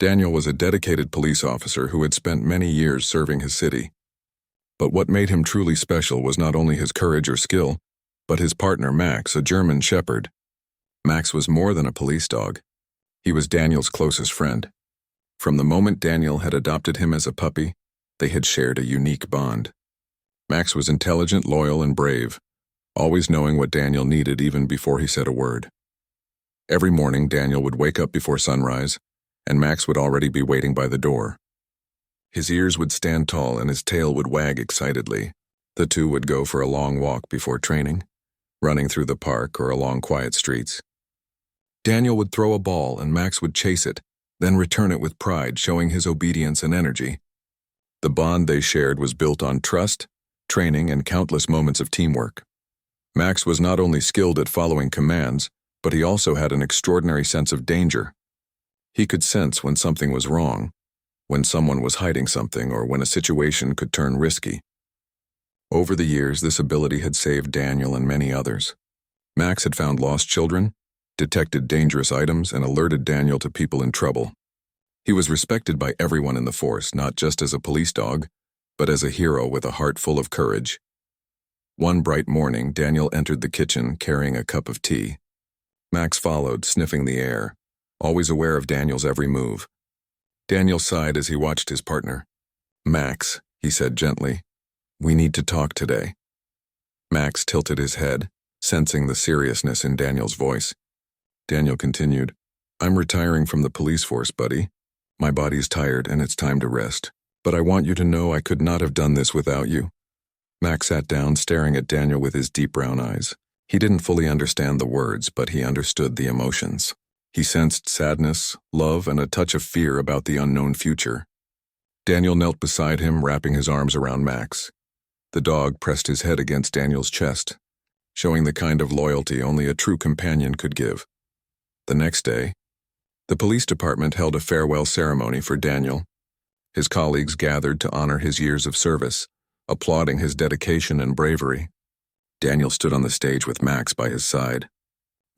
Daniel was a dedicated police officer who had spent many years serving his city. But what made him truly special was not only his courage or skill, but his partner Max, a German shepherd. Max was more than a police dog. He was Daniel's closest friend. From the moment Daniel had adopted him as a puppy, they had shared a unique bond. Max was intelligent, loyal, and brave, always knowing what Daniel needed even before he said a word. Every morning, Daniel would wake up before sunrise, and Max would already be waiting by the door. His ears would stand tall and his tail would wag excitedly. The two would go for a long walk before training, running through the park or along quiet streets. Daniel would throw a ball and Max would chase it, then return it with pride, showing his obedience and energy. The bond they shared was built on trust, training, and countless moments of teamwork. Max was not only skilled at following commands, but he also had an extraordinary sense of danger. He could sense when something was wrong, when someone was hiding something, or when a situation could turn risky. Over the years, this ability had saved Daniel and many others. Max had found lost children, detected dangerous items, and alerted Daniel to people in trouble. He was respected by everyone in the force, not just as a police dog, but as a hero with a heart full of courage. One bright morning, Daniel entered the kitchen carrying a cup of tea. Max followed, sniffing the air, always aware of Daniel's every move. Daniel sighed as he watched his partner. "Max," he said gently, "we need to talk today." Max tilted his head, sensing the seriousness in Daniel's voice. Daniel continued, "I'm retiring from the police force, buddy. My body's tired and it's time to rest. But I want you to know I could not have done this without you." Max sat down, staring at Daniel with his deep brown eyes. He didn't fully understand the words, but he understood the emotions. He sensed sadness, love, and a touch of fear about the unknown future. Daniel knelt beside him, wrapping his arms around Max. The dog pressed his head against Daniel's chest, showing the kind of loyalty only a true companion could give. The next day, the police department held a farewell ceremony for Daniel. His colleagues gathered to honor his years of service, applauding his dedication and bravery. Daniel stood on the stage with Max by his side.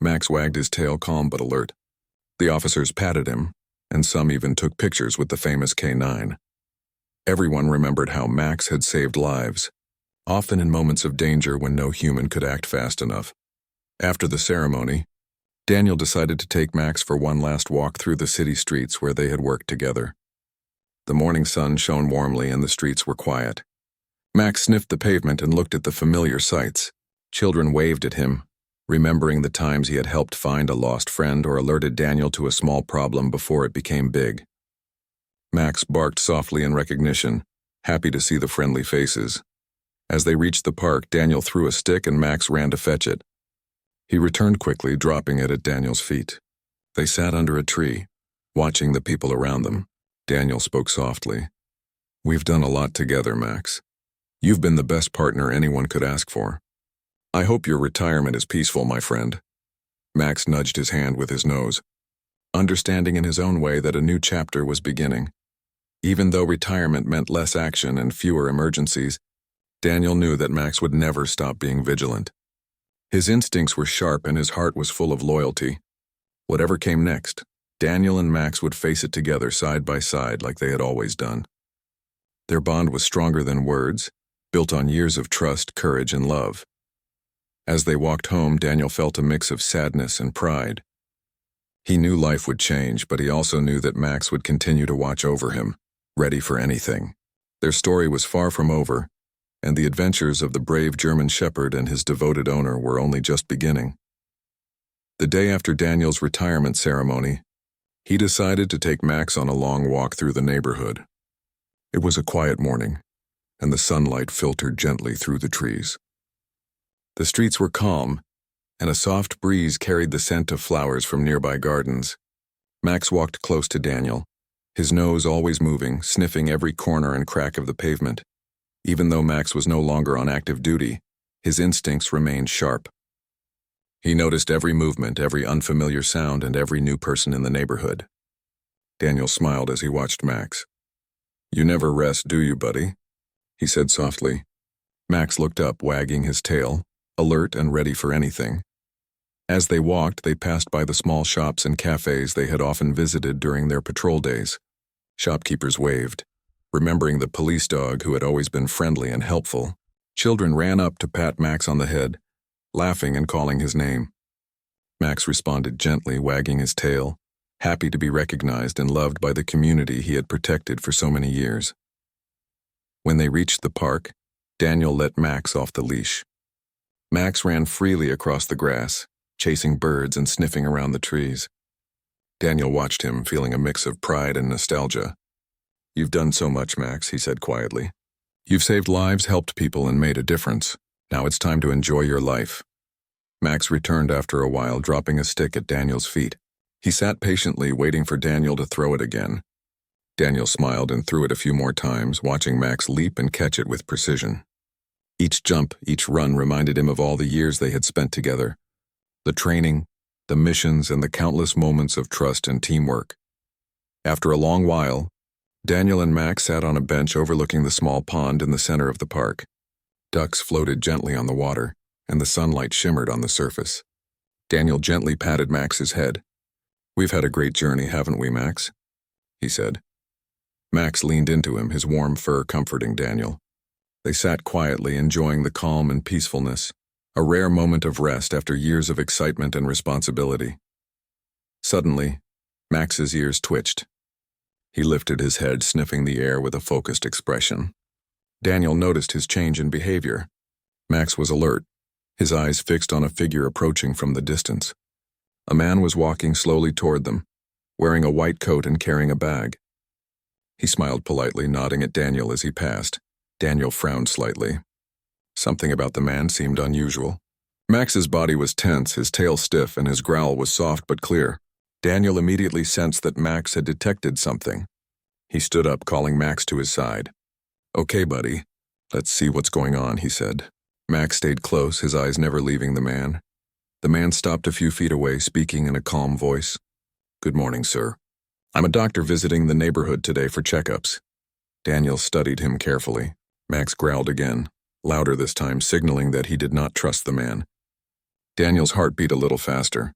Max wagged his tail, calm but alert. The officers patted him, and some even took pictures with the famous K9. Everyone remembered how Max had saved lives, often in moments of danger when no human could act fast enough. After the ceremony, Daniel decided to take Max for one last walk through the city streets where they had worked together. The morning sun shone warmly and the streets were quiet. Max sniffed the pavement and looked at the familiar sights. Children waved at him, remembering the times he had helped find a lost friend or alerted Daniel to a small problem before it became big. Max barked softly in recognition, happy to see the friendly faces. As they reached the park, Daniel threw a stick and Max ran to fetch it. He returned quickly, dropping it at Daniel's feet. They sat under a tree, watching the people around them. Daniel spoke softly. "We've done a lot together, Max. You've been the best partner anyone could ask for. I hope your retirement is peaceful, my friend." Max nudged his hand with his nose, understanding in his own way that a new chapter was beginning. Even though retirement meant less action and fewer emergencies, Daniel knew that Max would never stop being vigilant. His instincts were sharp and his heart was full of loyalty. Whatever came next, Daniel and Max would face it together side by side like they had always done. Their bond was stronger than words, built on years of trust, courage, and love. As they walked home, Daniel felt a mix of sadness and pride. He knew life would change, but he also knew that Max would continue to watch over him, ready for anything. Their story was far from over, and the adventures of the brave German shepherd and his devoted owner were only just beginning. The day after Daniel's retirement ceremony, he decided to take Max on a long walk through the neighborhood. It was a quiet morning, and the sunlight filtered gently through the trees. The streets were calm, and a soft breeze carried the scent of flowers from nearby gardens. Max walked close to Daniel, his nose always moving, sniffing every corner and crack of the pavement. Even though Max was no longer on active duty, his instincts remained sharp. He noticed every movement, every unfamiliar sound, and every new person in the neighborhood. Daniel smiled as he watched Max. "You never rest, do you, buddy?" he said softly. Max looked up, wagging his tail, alert and ready for anything. As they walked, they passed by the small shops and cafes they had often visited during their patrol days. Shopkeepers waved, remembering the police dog who had always been friendly and helpful. Children ran up to pat Max on the head, laughing and calling his name. Max responded gently, wagging his tail, happy to be recognized and loved by the community he had protected for so many years. When they reached the park, Daniel let Max off the leash. Max ran freely across the grass, chasing birds and sniffing around the trees. Daniel watched him, feeling a mix of pride and nostalgia. "You've done so much, Max," he said quietly. "You've saved lives, helped people, and made a difference. Now it's time to enjoy your life." Max returned after a while, dropping a stick at Daniel's feet. He sat patiently, waiting for Daniel to throw it again. Daniel smiled and threw it a few more times, watching Max leap and catch it with precision. Each jump, each run reminded him of all the years they had spent together. The training, the missions, and the countless moments of trust and teamwork. After a long while, Daniel and Max sat on a bench overlooking the small pond in the center of the park. Ducks floated gently on the water, and the sunlight shimmered on the surface. Daniel gently patted Max's head. "We've had a great journey, haven't we, Max?" he said. Max leaned into him, his warm fur comforting Daniel. They sat quietly, enjoying the calm and peacefulness, a rare moment of rest after years of excitement and responsibility. Suddenly, Max's ears twitched. He lifted his head, sniffing the air with a focused expression. Daniel noticed his change in behavior. Max was alert, his eyes fixed on a figure approaching from the distance. A man was walking slowly toward them, wearing a white coat and carrying a bag. He smiled politely, nodding at Daniel as he passed. Daniel frowned slightly. Something about the man seemed unusual. Max's body was tense, his tail stiff, and his growl was soft but clear. Daniel immediately sensed that Max had detected something. He stood up, calling Max to his side. "Okay, buddy. Let's see what's going on," he said. Max stayed close, his eyes never leaving the man. The man stopped a few feet away, speaking in a calm voice. "Good morning, sir. I'm a doctor visiting the neighborhood today for checkups." Daniel studied him carefully. Max growled again, louder this time, signaling that he did not trust the man. Daniel's heart beat a little faster.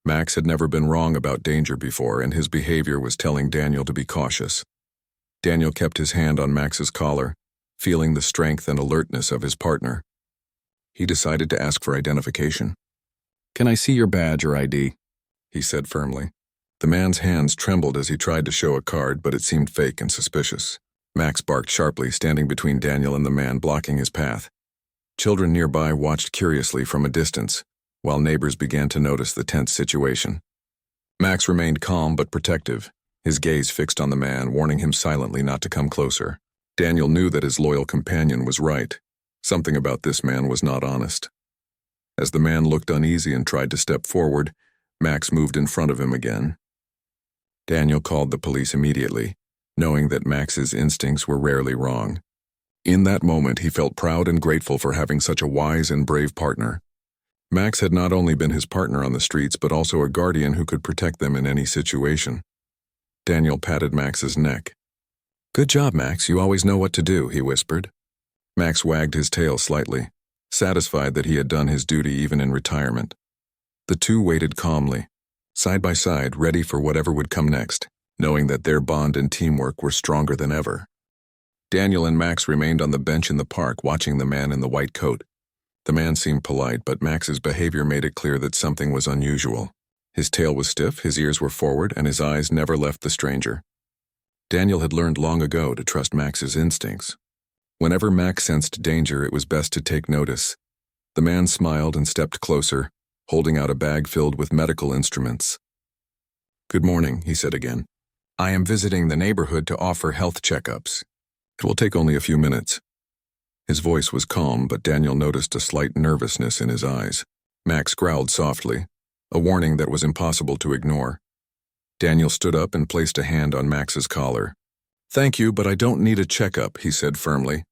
Max had never been wrong about danger before, and his behavior was telling Daniel to be cautious. Daniel kept his hand on Max's collar, feeling the strength and alertness of his partner. He decided to ask for identification. "Can I see your badge or ID?" he said firmly. The man's hands trembled as he tried to show a card, but it seemed fake and suspicious. Max barked sharply, standing between Daniel and the man, blocking his path. Children nearby watched curiously from a distance, while neighbors began to notice the tense situation. Max remained calm but protective, his gaze fixed on the man, warning him silently not to come closer. Daniel knew that his loyal companion was right. Something about this man was not honest. As the man looked uneasy and tried to step forward, Max moved in front of him again. Daniel called the police immediately, knowing that Max's instincts were rarely wrong. In that moment, he felt proud and grateful for having such a wise and brave partner. Max had not only been his partner on the streets, but also a guardian who could protect them in any situation. Daniel patted Max's neck. "Good job, Max. You always know what to do," he whispered. Max wagged his tail slightly, satisfied that he had done his duty even in retirement. The two waited calmly, side by side, ready for whatever would come next, knowing that their bond and teamwork were stronger than ever. Daniel and Max remained on the bench in the park, watching the man in the white coat. The man seemed polite, but Max's behavior made it clear that something was unusual. His tail was stiff, his ears were forward, and his eyes never left the stranger. Daniel had learned long ago to trust Max's instincts. Whenever Max sensed danger, it was best to take notice. The man smiled and stepped closer, holding out a bag filled with medical instruments. "Good morning," he said again. "I am visiting the neighborhood to offer health checkups. It will take only a few minutes." His voice was calm, but Daniel noticed a slight nervousness in his eyes. Max growled softly, a warning that was impossible to ignore. Daniel stood up and placed a hand on Max's collar. "Thank you, but I don't need a checkup," he said firmly.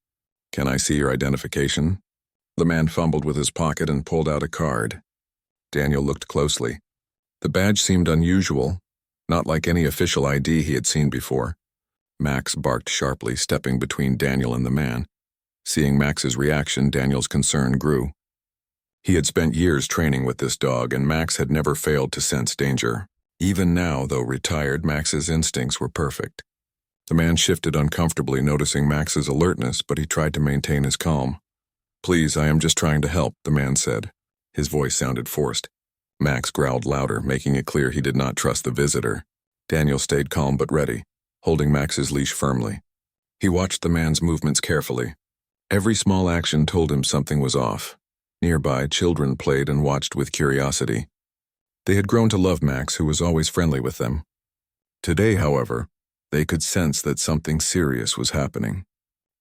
"Can I see your identification?" The man fumbled with his pocket and pulled out a card. Daniel looked closely. The badge seemed unusual, not like any official ID he had seen before. Max barked sharply, stepping between Daniel and the man. Seeing Max's reaction, Daniel's concern grew. He had spent years training with this dog, and Max had never failed to sense danger. Even now, though retired, Max's instincts were perfect. The man shifted uncomfortably, noticing Max's alertness, but he tried to maintain his calm. "Please, I am just trying to help," the man said. His voice sounded forced. Max growled louder, making it clear he did not trust the visitor. Daniel stayed calm but ready, holding Max's leash firmly. He watched the man's movements carefully. Every small action told him something was off. Nearby, children played and watched with curiosity. They had grown to love Max, who was always friendly with them. Today, however, they could sense that something serious was happening.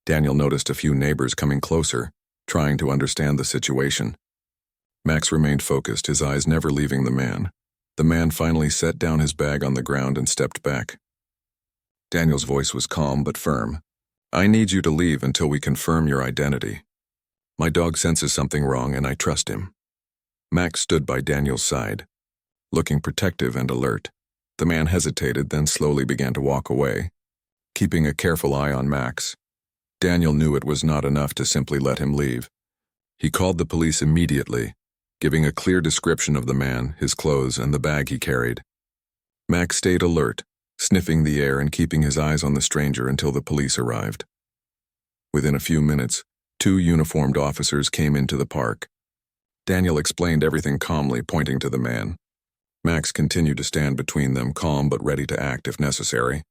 Daniel noticed a few neighbors coming closer, trying to understand the situation. Max remained focused, his eyes never leaving the man. The man finally set down his bag on the ground and stepped back. Daniel's voice was calm but firm. "I need you to leave until we confirm your identity. My dog senses something wrong and I trust him." Max stood by Daniel's side, looking protective and alert. The man hesitated, then slowly began to walk away, keeping a careful eye on Max. Daniel knew it was not enough to simply let him leave. He called the police immediately, giving a clear description of the man, his clothes, and the bag he carried. Max stayed alert, sniffing the air and keeping his eyes on the stranger until the police arrived. Within a few minutes, 2 uniformed officers came into the park. Daniel explained everything calmly, pointing to the man. Max continued to stand between them, calm but ready to act if necessary.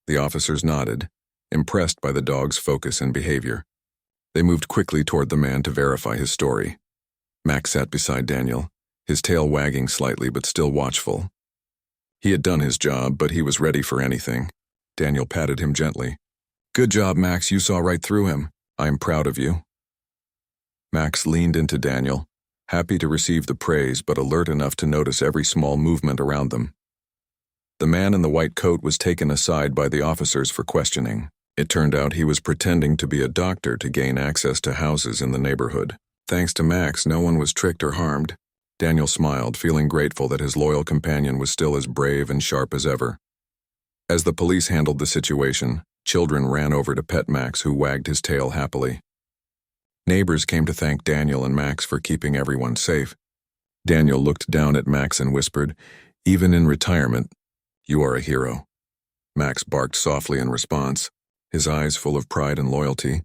The officers nodded, impressed by the dog's focus and behavior. They moved quickly toward the man to verify his story. Max sat beside Daniel, his tail wagging slightly but still watchful. He had done his job, but he was ready for anything. Daniel patted him gently. "Good job, Max, you saw right through him. I am proud of you." Max leaned into Daniel, happy to receive the praise but alert enough to notice every small movement around them. The man in the white coat was taken aside by the officers for questioning. It turned out he was pretending to be a doctor to gain access to houses in the neighborhood. Thanks to Max, no one was tricked or harmed. Daniel smiled, feeling grateful that his loyal companion was still as brave and sharp as ever. As the police handled the situation, children ran over to pet Max, who wagged his tail happily. Neighbors came to thank Daniel and Max for keeping everyone safe. Daniel looked down at Max and whispered, "Even in retirement, you are a hero." Max barked softly in response, his eyes full of pride and loyalty.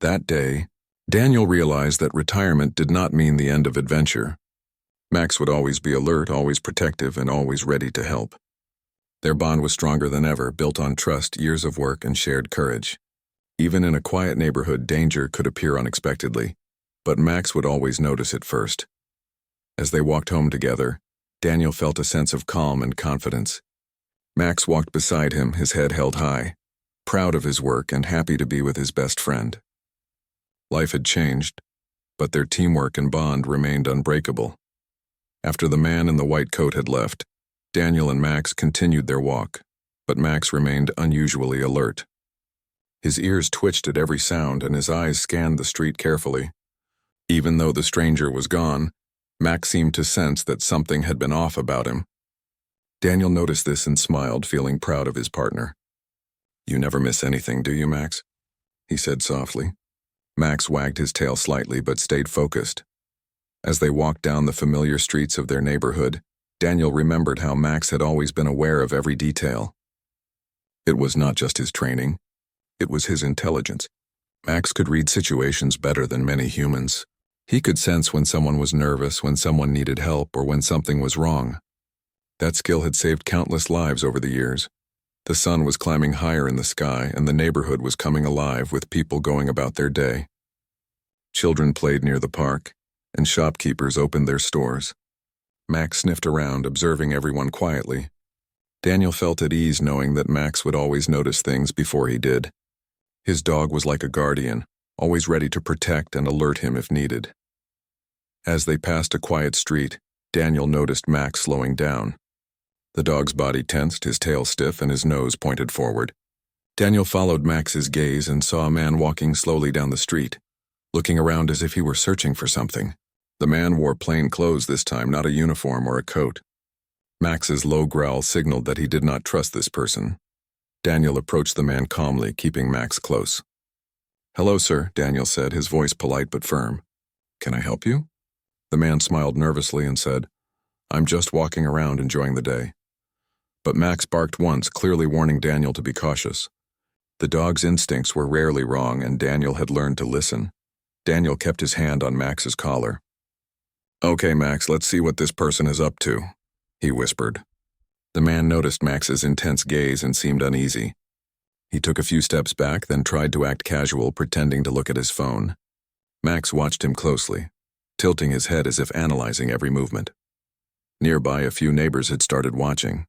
That day, Daniel realized that retirement did not mean the end of adventure. Max would always be alert, always protective, and always ready to help. Their bond was stronger than ever, built on trust, years of work, and shared courage. Even in a quiet neighborhood, danger could appear unexpectedly, but Max would always notice it first. As they walked home together, Daniel felt a sense of calm and confidence. Max walked beside him, his head held high, proud of his work and happy to be with his best friend. Life had changed, but their teamwork and bond remained unbreakable. After the man in the white coat had left, Daniel and Max continued their walk, but Max remained unusually alert. His ears twitched at every sound and his eyes scanned the street carefully. Even though the stranger was gone, Max seemed to sense that something had been off about him. Daniel noticed this and smiled, feeling proud of his partner. "You never miss anything, do you, Max?" he said softly. Max wagged his tail slightly but stayed focused. As they walked down the familiar streets of their neighborhood, Daniel remembered how Max had always been aware of every detail. It was not just his training, it was his intelligence. Max could read situations better than many humans. He could sense when someone was nervous, when someone needed help, or when something was wrong. That skill had saved countless lives over the years. The sun was climbing higher in the sky, and the neighborhood was coming alive with people going about their day. Children played near the park, and shopkeepers opened their stores. Max sniffed around, observing everyone quietly. Daniel felt at ease knowing that Max would always notice things before he did. His dog was like a guardian, always ready to protect and alert him if needed. As they passed a quiet street, Daniel noticed Max slowing down. The dog's body tensed, his tail stiff, and his nose pointed forward. Daniel followed Max's gaze and saw a man walking slowly down the street, looking around as if he were searching for something. The man wore plain clothes this time, not a uniform or a coat. Max's low growl signaled that he did not trust this person. Daniel approached the man calmly, keeping Max close. "Hello, sir," Daniel said, his voice polite but firm. "Can I help you?" The man smiled nervously and said, "I'm just walking around enjoying the day." But Max barked once, clearly warning Daniel to be cautious. The dog's instincts were rarely wrong, and Daniel had learned to listen. Daniel kept his hand on Max's collar. "Okay, Max, let's see what this person is up to," he whispered. The man noticed Max's intense gaze and seemed uneasy. He took a few steps back, then tried to act casual, pretending to look at his phone. Max watched him closely, tilting his head as if analyzing every movement. Nearby, a few neighbors had started watching.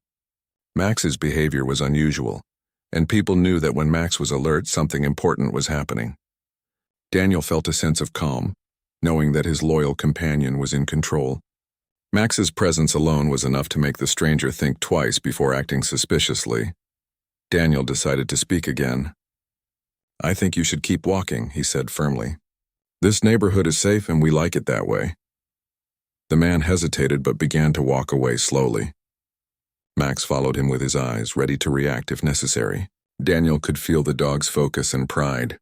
Max's behavior was unusual, and people knew that when Max was alert, something important was happening. Daniel felt a sense of calm, knowing that his loyal companion was in control. Max's presence alone was enough to make the stranger think twice before acting suspiciously. Daniel decided to speak again. "I think you should keep walking," he said firmly. "This neighborhood is safe and we like it that way." The man hesitated but began to walk away slowly. Max followed him with his eyes, ready to react if necessary. Daniel could feel the dog's focus and pride.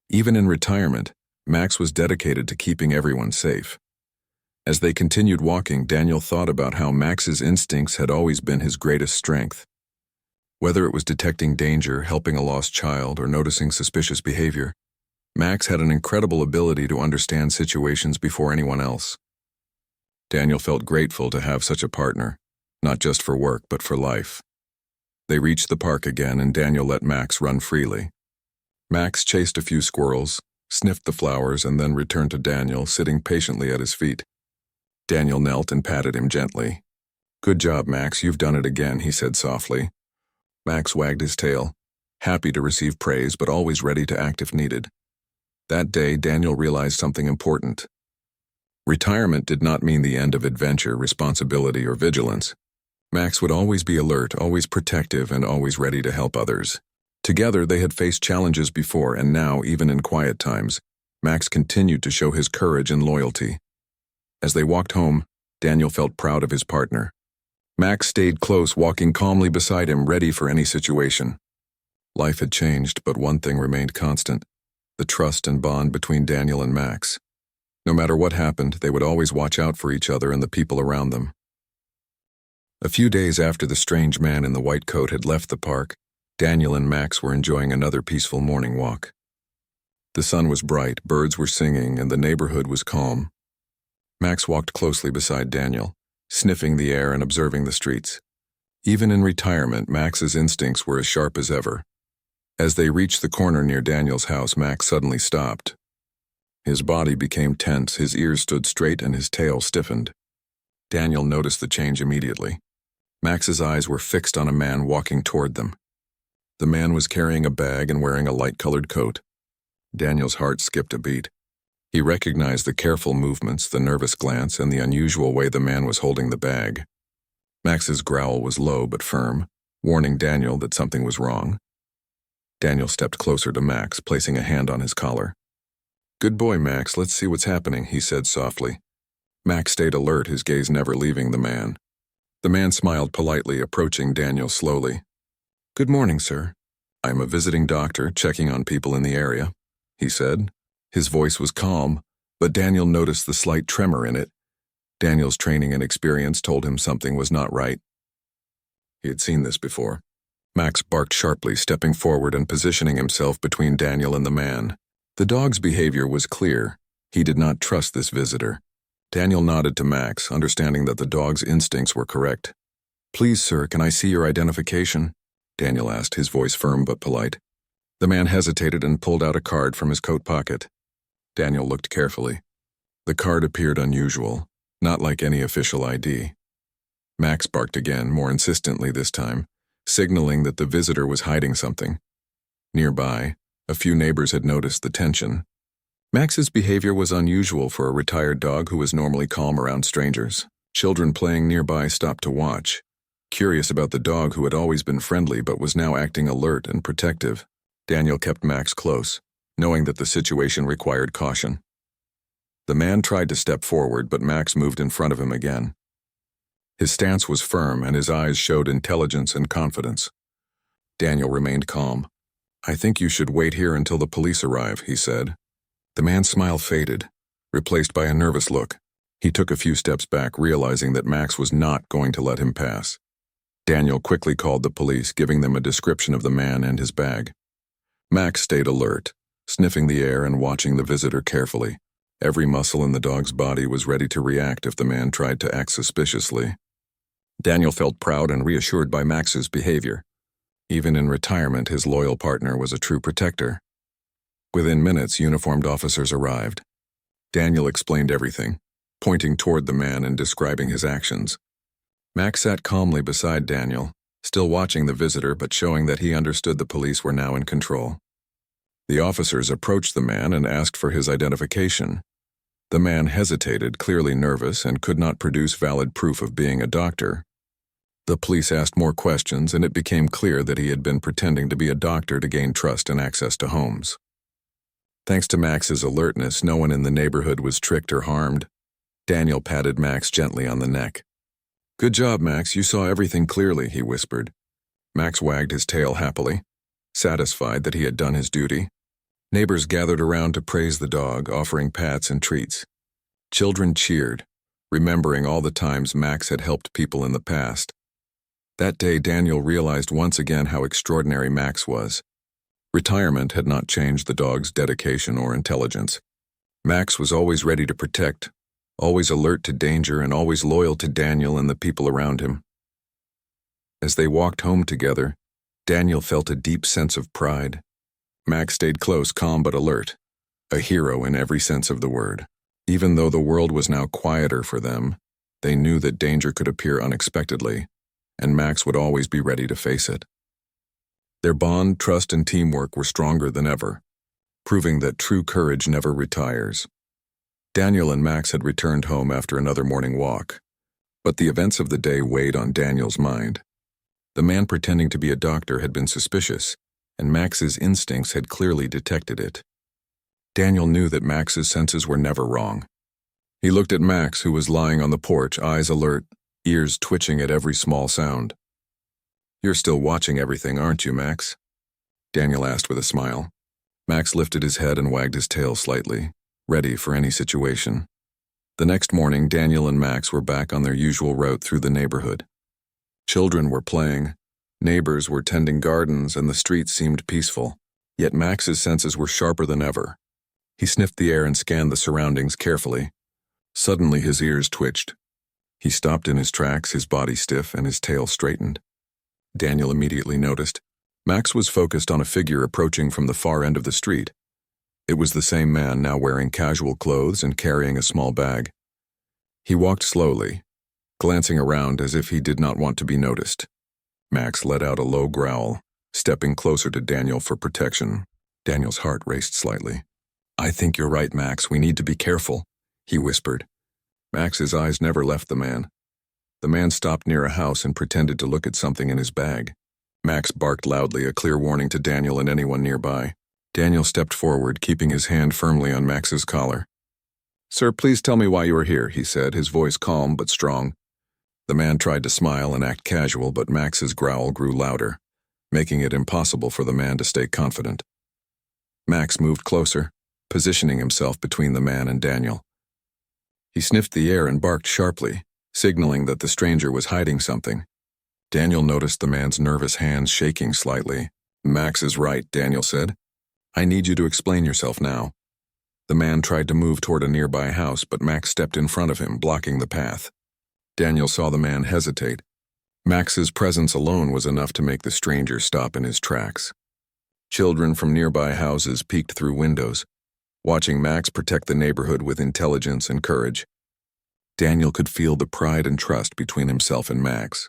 Even in retirement, Max was dedicated to keeping everyone safe. As they continued walking, Daniel thought about how Max's instincts had always been his greatest strength. Whether it was detecting danger, helping a lost child, or noticing suspicious behavior, Max had an incredible ability to understand situations before anyone else. Daniel felt grateful to have such a partner, not just for work but for life. They reached the park again, and Daniel let Max run freely. Max chased a few squirrels, sniffed the flowers, and then returned to Daniel, sitting patiently at his feet. Daniel knelt and patted him gently. "Good job, Max, you've done it again," he said softly. Max wagged his tail, happy to receive praise but always ready to act if needed. That day, Daniel realized something important. Retirement did not mean the end of adventure, responsibility, or vigilance. Max would always be alert, always protective, and always ready to help others. Together, they had faced challenges before, and now, even in quiet times, Max continued to show his courage and loyalty. As they walked home, Daniel felt proud of his partner. Max stayed close, walking calmly beside him, ready for any situation. Life had changed, but one thing remained constant: the trust and bond between Daniel and Max. No matter what happened, they would always watch out for each other and the people around them. A few days after the strange man in the white coat had left the park, Daniel and Max were enjoying another peaceful morning walk. The sun was bright, birds were singing, and the neighborhood was calm. Max walked closely beside Daniel, sniffing the air and observing the streets. Even in retirement, Max's instincts were as sharp as ever. As they reached the corner near Daniel's house, Max suddenly stopped. His body became tense, his ears stood straight, and his tail stiffened. Daniel noticed the change immediately. Max's eyes were fixed on a man walking toward them. The man was carrying a bag and wearing a light-colored coat. Daniel's heart skipped a beat. He recognized the careful movements, the nervous glance, and the unusual way the man was holding the bag. Max's growl was low but firm, warning Daniel that something was wrong. Daniel stepped closer to Max, placing a hand on his collar. "Good boy, Max, let's see what's happening," he said softly. Max stayed alert, his gaze never leaving the man. The man smiled politely, approaching Daniel slowly. "Good morning, sir. I'm a visiting doctor, checking on people in the area," he said. His voice was calm, but Daniel noticed the slight tremor in it. Daniel's training and experience told him something was not right. He had seen this before. Max barked sharply, stepping forward and positioning himself between Daniel and the man. The dog's behavior was clear. He did not trust this visitor. Daniel nodded to Max, understanding that the dog's instincts were correct. "Please, sir, can I see your identification?" Daniel asked, his voice firm but polite. The man hesitated and pulled out a card from his coat pocket. Daniel looked carefully. The card appeared unusual, not like any official ID. Max barked again, more insistently this time, signaling that the visitor was hiding something. Nearby, a few neighbors had noticed the tension. Max's behavior was unusual for a retired dog who was normally calm around strangers. Children playing nearby stopped to watch, curious about the dog who had always been friendly but was now acting alert and protective. Daniel kept Max close, knowing that the situation required caution. The man tried to step forward, but Max moved in front of him again. His stance was firm, and his eyes showed intelligence and confidence. Daniel remained calm. "I think you should wait here until the police arrive," he said. The man's smile faded, replaced by a nervous look. He took a few steps back, realizing that Max was not going to let him pass. Daniel quickly called the police, giving them a description of the man and his bag. Max stayed alert, sniffing the air and watching the visitor carefully. Every muscle in the dog's body was ready to react if the man tried to act suspiciously. Daniel felt proud and reassured by Max's behavior. Even in retirement, his loyal partner was a true protector. Within minutes, uniformed officers arrived. Daniel explained everything, pointing toward the man and describing his actions. Max sat calmly beside Daniel, still watching the visitor but showing that he understood the police were now in control. The officers approached the man and asked for his identification. The man hesitated, clearly nervous, and could not produce valid proof of being a doctor. The police asked more questions, and it became clear that he had been pretending to be a doctor to gain trust and access to homes. Thanks to Max's alertness, no one in the neighborhood was tricked or harmed. Daniel patted Max gently on the neck. "Good job, Max, you saw everything clearly," he whispered. Max wagged his tail happily, satisfied that he had done his duty. Neighbors gathered around to praise the dog, offering pats and treats. Children cheered, remembering all the times Max had helped people in the past. That day, Daniel realized once again how extraordinary Max was. Retirement had not changed the dog's dedication or intelligence. Max was always ready to protect, always alert to danger, and always loyal to Daniel and the people around him. As they walked home together, Daniel felt a deep sense of pride. Max stayed close, calm but alert, a hero in every sense of the word. Even though the world was now quieter for them, they knew that danger could appear unexpectedly, and Max would always be ready to face it. Their bond, trust, and teamwork were stronger than ever, proving that true courage never retires. Daniel and Max had returned home after another morning walk, but the events of the day weighed on Daniel's mind. The man pretending to be a doctor had been suspicious, and Max's instincts had clearly detected it. Daniel knew that Max's senses were never wrong. He looked at Max, who was lying on the porch, eyes alert, ears twitching at every small sound. "You're still watching everything, aren't you, Max?" Daniel asked with a smile. Max lifted his head and wagged his tail slightly, ready for any situation. The next morning, Daniel and Max were back on their usual route through the neighborhood. Children were playing, neighbors were tending gardens, and the streets seemed peaceful. Yet Max's senses were sharper than ever. He sniffed the air and scanned the surroundings carefully. Suddenly his ears twitched. He stopped in his tracks, his body stiff and his tail straightened. Daniel immediately noticed. Max was focused on a figure approaching from the far end of the street. It was the same man, now wearing casual clothes and carrying a small bag. He walked slowly, glancing around as if he did not want to be noticed. Max let out a low growl, stepping closer to Daniel for protection. Daniel's heart raced slightly. "I think you're right, Max. We need to be careful," he whispered. Max's eyes never left the man. The man stopped near a house and pretended to look at something in his bag. Max barked loudly, a clear warning to Daniel and anyone nearby. Daniel stepped forward, keeping his hand firmly on Max's collar. "Sir, please tell me why you are here," he said, his voice calm but strong. The man tried to smile and act casual, but Max's growl grew louder, making it impossible for the man to stay confident. Max moved closer, positioning himself between the man and Daniel. He sniffed the air and barked sharply, signaling that the stranger was hiding something. Daniel noticed the man's nervous hands shaking slightly. "Max is right," Daniel said. "I need you to explain yourself now." The man tried to move toward a nearby house, but Max stepped in front of him, blocking the path. Daniel saw the man hesitate. Max's presence alone was enough to make the stranger stop in his tracks. Children from nearby houses peeked through windows, watching Max protect the neighborhood with intelligence and courage. Daniel could feel the pride and trust between himself and Max.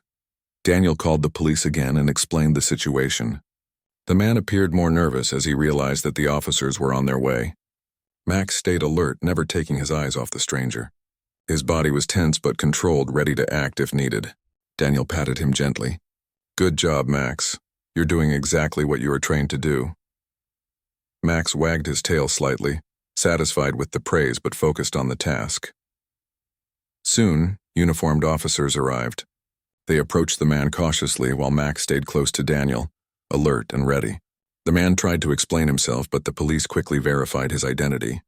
Daniel called the police again and explained the situation. The man appeared more nervous as he realized that the officers were on their way. Max stayed alert, never taking his eyes off the stranger. His body was tense but controlled, ready to act if needed. Daniel patted him gently. "Good job, Max. You're doing exactly what you were trained to do." Max wagged his tail slightly, satisfied with the praise but focused on the task. Soon, uniformed officers arrived. They approached the man cautiously while Max stayed close to Daniel, alert and ready. The man tried to explain himself, but the police quickly verified his identity.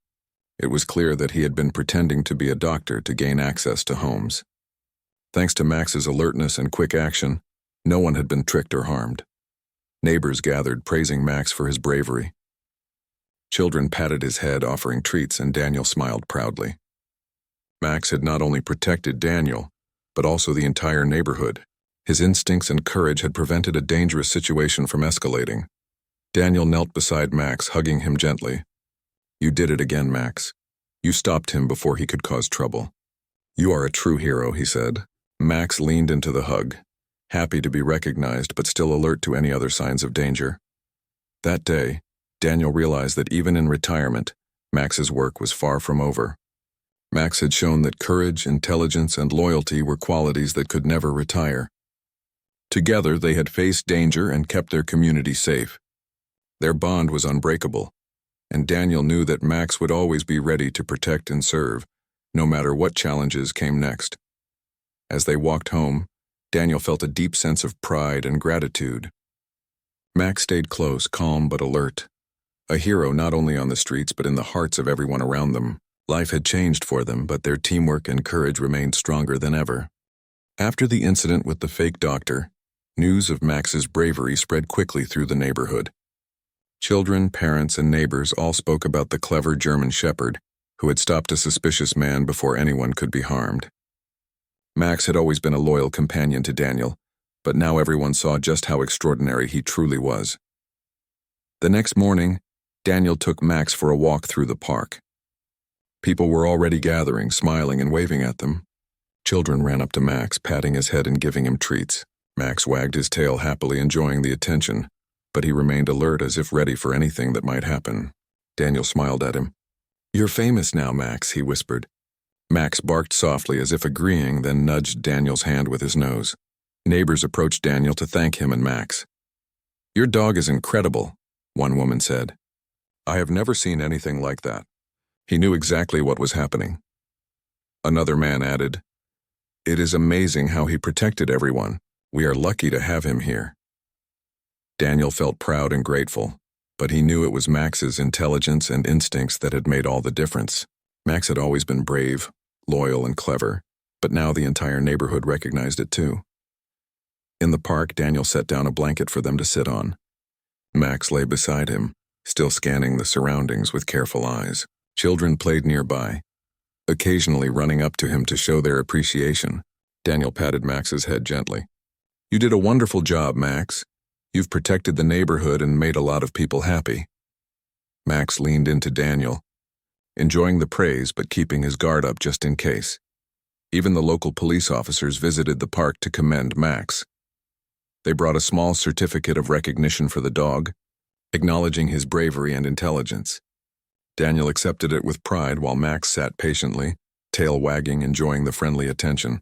It was clear that he had been pretending to be a doctor to gain access to homes. Thanks to Max's alertness and quick action, no one had been tricked or harmed. Neighbors gathered, praising Max for his bravery. Children patted his head, offering treats, and Daniel smiled proudly. Max had not only protected Daniel, but also the entire neighborhood. His instincts and courage had prevented a dangerous situation from escalating. Daniel knelt beside Max, hugging him gently. "You did it again, Max. You stopped him before he could cause trouble. You are a true hero," he said. Max leaned into the hug, happy to be recognized but still alert to any other signs of danger. That day, Daniel realized that even in retirement, Max's work was far from over. Max had shown that courage, intelligence, and loyalty were qualities that could never retire. Together, they had faced danger and kept their community safe. Their bond was unbreakable, and Daniel knew that Max would always be ready to protect and serve, no matter what challenges came next. As they walked home, Daniel felt a deep sense of pride and gratitude. Max stayed close, calm but alert. A hero not only on the streets but in the hearts of everyone around them. Life had changed for them, but their teamwork and courage remained stronger than ever. After the incident with the fake doctor, news of Max's bravery spread quickly through the neighborhood. Children, parents, and neighbors all spoke about the clever German shepherd who had stopped a suspicious man before anyone could be harmed. Max had always been a loyal companion to Daniel, but now everyone saw just how extraordinary he truly was. The next morning, Daniel took Max for a walk through the park. People were already gathering, smiling and waving at them. Children ran up to Max, patting his head and giving him treats. Max wagged his tail, happily enjoying the attention, but he remained alert as if ready for anything that might happen. Daniel smiled at him. "You're famous now, Max," he whispered. Max barked softly as if agreeing, then nudged Daniel's hand with his nose. Neighbors approached Daniel to thank him and Max. "Your dog is incredible," one woman said. "I have never seen anything like that." He knew exactly what was happening. Another man added, "It is amazing how he protected everyone. We are lucky to have him here." Daniel felt proud and grateful, but he knew it was Max's intelligence and instincts that had made all the difference. Max had always been brave, loyal, and clever, but now the entire neighborhood recognized it too. In the park, Daniel set down a blanket for them to sit on. Max lay beside him, still scanning the surroundings with careful eyes. Children played nearby, occasionally running up to him to show their appreciation. Daniel patted Max's head gently. "You did a wonderful job, Max. You've protected the neighborhood and made a lot of people happy." Max leaned into Daniel, enjoying the praise but keeping his guard up just in case. Even the local police officers visited the park to commend Max. They brought a small certificate of recognition for the dog, acknowledging his bravery and intelligence. Daniel accepted it with pride while Max sat patiently, tail wagging, enjoying the friendly attention.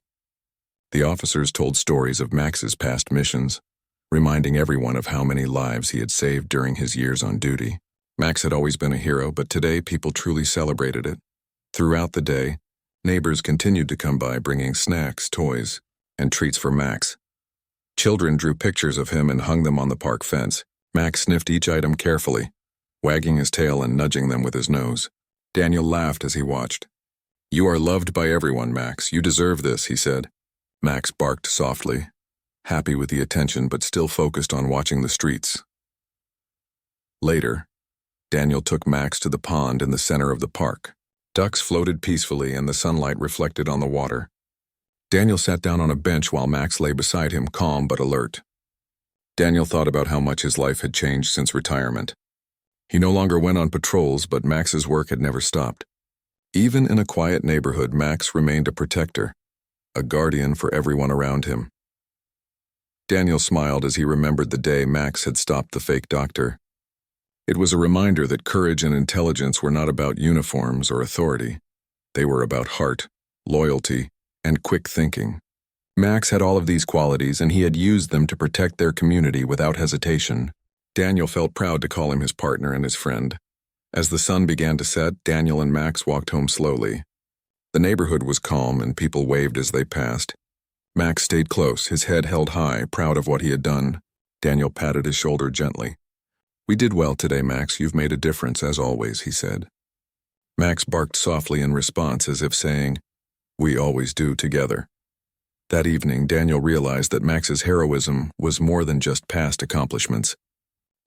The officers told stories of Max's past missions, reminding everyone of how many lives he had saved during his years on duty. Max had always been a hero, but today people truly celebrated it. Throughout the day, neighbors continued to come by bringing snacks, toys, and treats for Max. Children drew pictures of him and hung them on the park fence. Max sniffed each item carefully, wagging his tail and nudging them with his nose. Daniel laughed as he watched. "You are loved by everyone, Max. You deserve this," he said. Max barked softly, happy with the attention but still focused on watching the streets. Later, Daniel took Max to the pond in the center of the park. Ducks floated peacefully and the sunlight reflected on the water. Daniel sat down on a bench while Max lay beside him, calm but alert. Daniel thought about how much his life had changed since retirement. He no longer went on patrols, but Max's work had never stopped. Even in a quiet neighborhood, Max remained a protector, a guardian for everyone around him. Daniel smiled as he remembered the day Max had stopped the fake doctor. It was a reminder that courage and intelligence were not about uniforms or authority. They were about heart, loyalty, and quick thinking. Max had all of these qualities, and he had used them to protect their community without hesitation. Daniel felt proud to call him his partner and his friend. As the sun began to set, Daniel and Max walked home slowly. The neighborhood was calm and people waved as they passed. Max stayed close, his head held high, proud of what he had done. Daniel patted his shoulder gently. "We did well today, Max. You've made a difference, as always," he said. Max barked softly in response as if saying, "We always do together." That evening, Daniel realized that Max's heroism was more than just past accomplishments.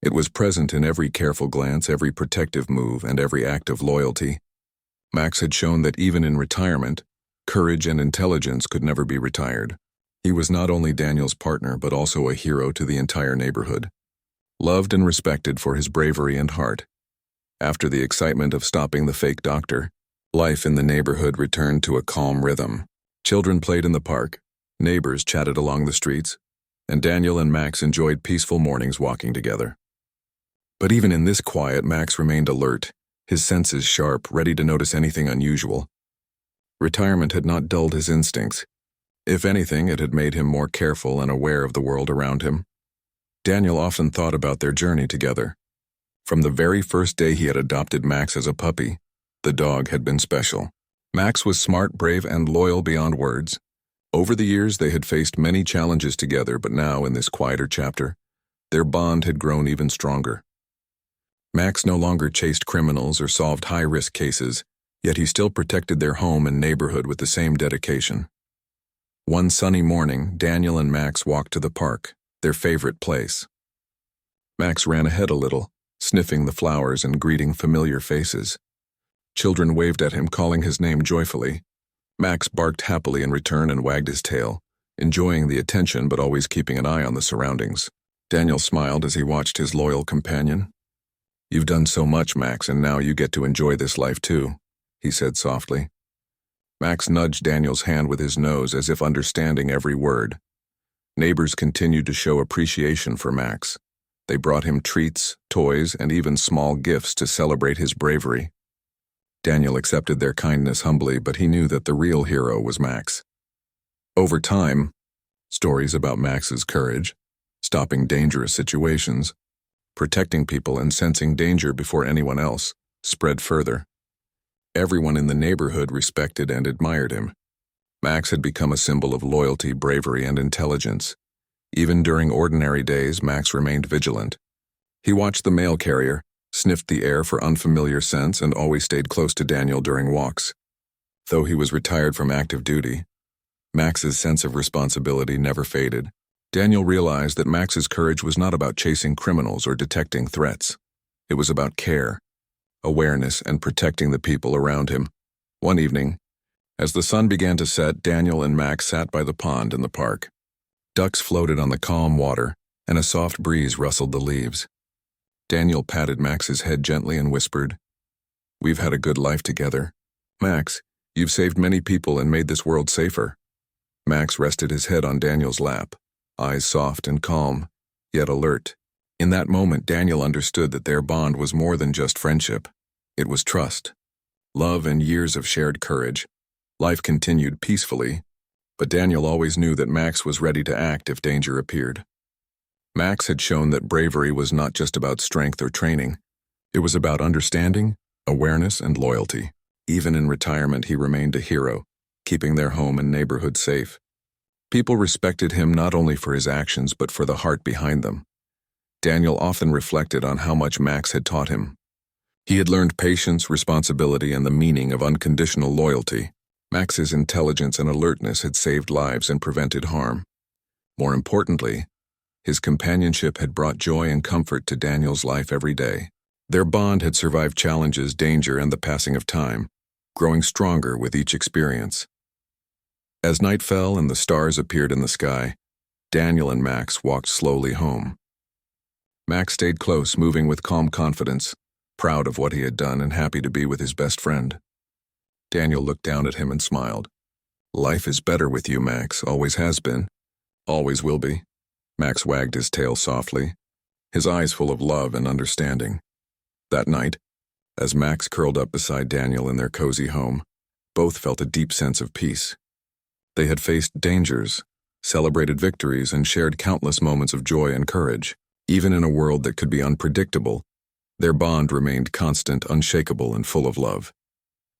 It was present in every careful glance, every protective move, and every act of loyalty. Max had shown that even in retirement, courage and intelligence could never be retired. He was not only Daniel's partner, but also a hero to the entire neighborhood, loved and respected for his bravery and heart. After the excitement of stopping the fake doctor, life in the neighborhood returned to a calm rhythm. Children played in the park, neighbors chatted along the streets, and Daniel and Max enjoyed peaceful mornings walking together. But even in this quiet, Max remained alert, his senses sharp, ready to notice anything unusual. Retirement had not dulled his instincts. If anything, it had made him more careful and aware of the world around him. Daniel often thought about their journey together. From the very first day he had adopted Max as a puppy, the dog had been special. Max was smart, brave, and loyal beyond words. Over the years, they had faced many challenges together, but now, in this quieter chapter, their bond had grown even stronger. Max no longer chased criminals or solved high-risk cases, yet he still protected their home and neighborhood with the same dedication. One sunny morning, Daniel and Max walked to the park, their favorite place. Max ran ahead a little, sniffing the flowers and greeting familiar faces. Children waved at him, calling his name joyfully. Max barked happily in return and wagged his tail, enjoying the attention but always keeping an eye on the surroundings. Daniel smiled as he watched his loyal companion. "You've done so much, Max, and now you get to enjoy this life too," he said softly. Max nudged Daniel's hand with his nose as if understanding every word. Neighbors continued to show appreciation for Max. They brought him treats, toys, and even small gifts to celebrate his bravery. Daniel accepted their kindness humbly, but he knew that the real hero was Max. Over time, stories about Max's courage, stopping dangerous situations, protecting people and sensing danger before anyone else, spread further. Everyone in the neighborhood respected and admired him. Max had become a symbol of loyalty, bravery, and intelligence. Even during ordinary days, Max remained vigilant. He watched the mail carrier, sniffed the air for unfamiliar scents, and always stayed close to Daniel during walks. Though he was retired from active duty, Max's sense of responsibility never faded. Daniel realized that Max's courage was not about chasing criminals or detecting threats. It was about care, awareness, and protecting the people around him. One evening, as the sun began to set, Daniel and Max sat by the pond in the park. Ducks floated on the calm water, and a soft breeze rustled the leaves. Daniel patted Max's head gently and whispered, "We've had a good life together. Max, you've saved many people and made this world safer." Max rested his head on Daniel's lap, eyes soft and calm, yet alert. In that moment, Daniel understood that their bond was more than just friendship. It was trust, love, and years of shared courage. Life continued peacefully, but Daniel always knew that Max was ready to act if danger appeared. Max had shown that bravery was not just about strength or training. It was about understanding, awareness, and loyalty. Even in retirement, he remained a hero, keeping their home and neighborhood safe. People respected him not only for his actions but for the heart behind them. Daniel often reflected on how much Max had taught him. He had learned patience, responsibility, and the meaning of unconditional loyalty. Max's intelligence and alertness had saved lives and prevented harm. More importantly, his companionship had brought joy and comfort to Daniel's life every day. Their bond had survived challenges, danger, and the passing of time, growing stronger with each experience. As night fell and the stars appeared in the sky, Daniel and Max walked slowly home. Max stayed close, moving with calm confidence, proud of what he had done and happy to be with his best friend. Daniel looked down at him and smiled. "Life is better with you, Max. Always has been. Always will be." Max wagged his tail softly, his eyes full of love and understanding. That night, as Max curled up beside Daniel in their cozy home, both felt a deep sense of peace. They had faced dangers, celebrated victories, and shared countless moments of joy and courage. Even in a world that could be unpredictable, their bond remained constant, unshakable, and full of love.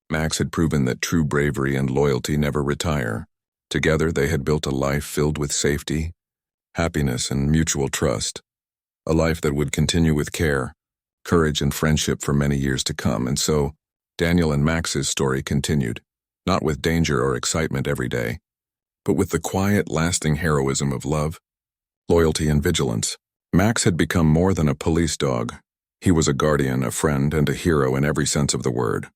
Max had proven that true bravery and loyalty never retire. Together, they had built a life filled with safety, happiness, and mutual trust. A life that would continue with care, courage, and friendship for many years to come. And so, Daniel and Max's story continued, not with danger or excitement every day, but with the quiet, lasting heroism of love, loyalty, and vigilance. Max had become more than a police dog. He was a guardian, a friend, and a hero in every sense of the word.